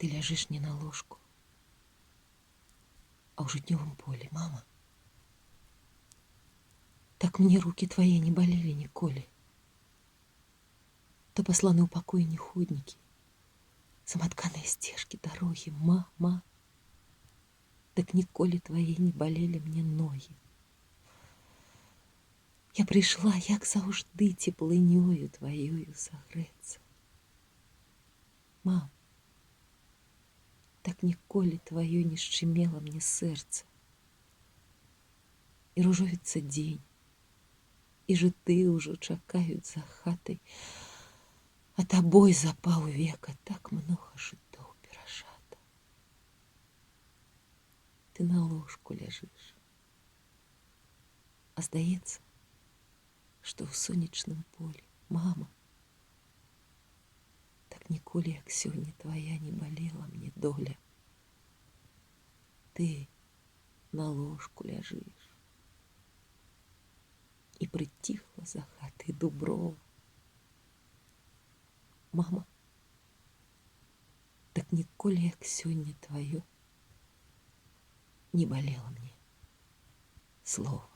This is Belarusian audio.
Ты ляжишь не на ложку, а ў жыцнёвым полі, мама. Так мне руки твои не болели ніколі. То посланы ў пакой не ходнікі, саматканыя сцежкі, дарогі, мама. Так ніколі твои не болели мне ноги. Я пришла, як заўжды, теплынёю твоёю сагрэцца. Мам, так ніколі твоё не шчымела мне сэрца. І ружовіцца дзень, і жыты ўжо чакаюць за хатай, а табой за паўвека так многа жытоў перажата. Ты на ложку ляжыш, а здаецца, што ў сонечным полі, мама, так ніколі, як сёння, твоя не болела мне доля. Ты на ложку ляжыш, і прыціхла за хатай дуброва. Мама, так ніколі, як сёння, твоё не болела мне слово.